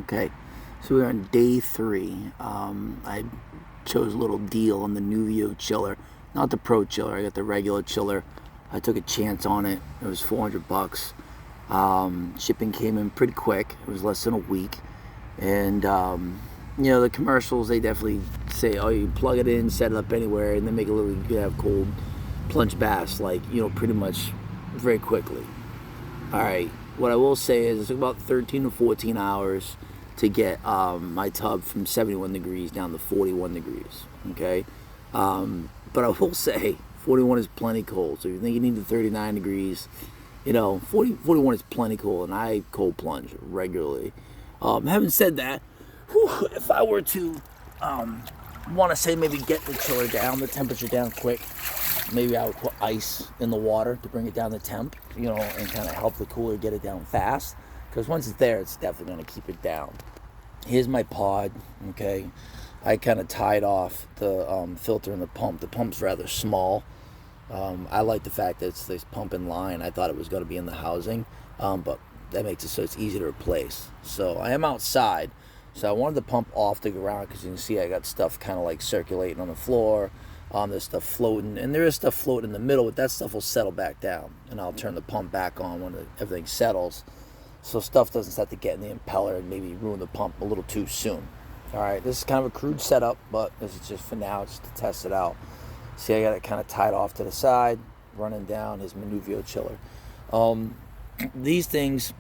Okay, so we're on day 3. I chose a little deal on the Nuvio Chiller, not the Pro Chiller. I got the regular chiller. I took a chance on it. It was $400. Shipping came in pretty quick. It was less than a week. And you know, the commercials, they definitely say, oh, you plug it in, set it up anywhere, and then make it literally, you can have cold plunge baths, like, you know, pretty much very quickly. All right, what I will say is it took about 13 to 14 hours to get my tub from 71 degrees down to 41 degrees, okay? But I will say 41 is plenty cold. So if you think you need the 39 degrees, you know, 41 is plenty cold, and I cold plunge regularly. Having said that, if I were to want to say maybe get the chiller down, the temperature down quick, maybe I would put ice in the water to bring it down the temp, you know, and kind of help the cooler get it down fast. Because once it's there, it's definitely going to keep it down. Here's my pod, okay? I kind of tied off the filter and the pump. The pump's rather small. I like the fact that it's this pump in line. I thought it was going to be in the housing, but that makes it so it's easy to replace. So I am outside. So I wanted the pump off the ground because you can see I got stuff kind of like circulating on the floor. There's stuff floating, and there is stuff floating in the middle, but that stuff will settle back down. And I'll turn the pump back on when everything settles, so stuff doesn't start to get in the impeller and maybe ruin the pump a little too soon. All right, this is kind of a crude setup, but this is just for now, just to test it out. See, I got it kind of tied off to the side, running down his Nuvio Chiller. These things,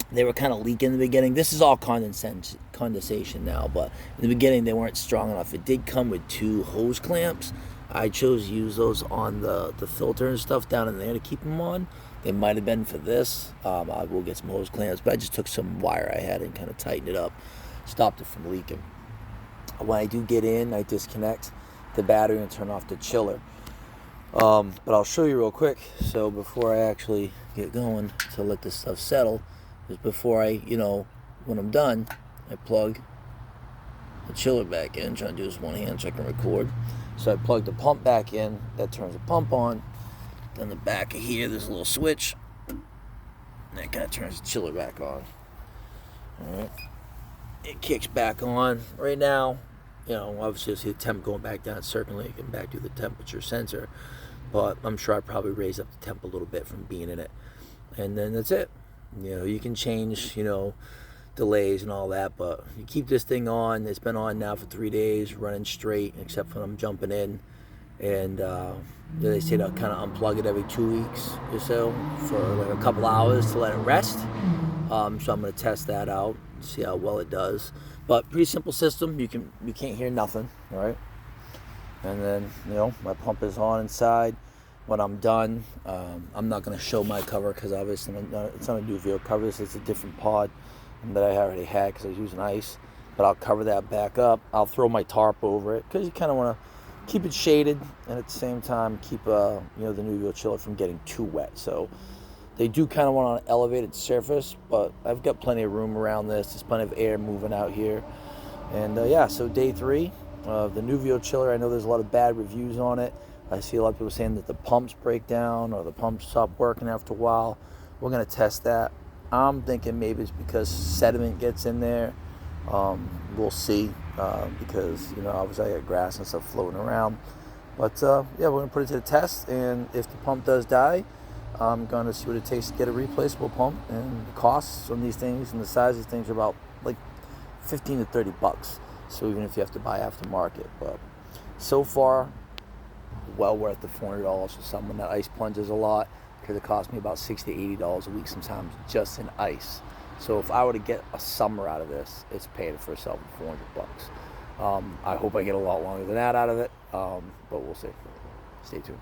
they were kind of leaking in the beginning. This is all condensation now, but in the beginning they weren't strong enough. It did come with 2 hose clamps. I chose to use those on the filter and stuff down in there to keep them on. They might have been for this. I will get some hose clamps, but I just took some wire I had and kind of tightened it up, stopped it from leaking. When I do get in, I disconnect the battery and turn off the chiller. But I'll show you real quick. So before I actually get going to let this stuff settle, is before I, you know, when I'm done, I plug the chiller back in. I'm trying to do this one hand so I can record. So I plug the pump back in. That turns the pump on. Then the back of here, there's a little switch. And that kind of turns the chiller back on. Alright. It kicks back on. Right now, you know, obviously you'll see the temp going back down, circulating back to the temperature sensor. But I'm sure I probably raise up the temp a little bit from being in it. And then that's it. You know, you can change, you know, delays and all that, but you keep this thing on. It's been on now for 3 days, running straight, except when I'm jumping in. And they say to kind of unplug it every 2 weeks or so for like a couple hours to let it rest. So I'm going to test that out, see how well it does. But pretty simple system. You can't hear nothing, all right? And then, you know, my pump is on inside. When I'm done, I'm not going to show my cover because obviously it's not a Nuvio cover. This is a different pod that I already had because I was using ice. But I'll cover that back up. I'll throw my tarp over it because you kind of want to keep it shaded and at the same time keep you know, the Nuvio Chiller from getting too wet. So they do kind of want an elevated surface, but I've got plenty of room around this. There's plenty of air moving out here. And yeah, so day 3 of the Nuvio Chiller. I know there's a lot of bad reviews on it. I see a lot of people saying that the pumps break down or the pumps stop working after a while. We're going to test that. I'm thinking maybe it's because sediment gets in there. We'll see because, you know, obviously I got grass and stuff floating around. But, yeah, we're going to put it to the test. And if the pump does die, I'm going to see what it takes to get a replaceable pump. And the costs on these things and the size of these things are about like $15 to $30. So even if you have to buy aftermarket. But so far, well worth the $400 for someone that ice plunges a lot, because it costs me about $60 to $80 a week sometimes just in ice. So if I were to get a summer out of this, it's paying for itself at $400. I hope I get a lot longer than that out of it, but we'll see. Stay tuned.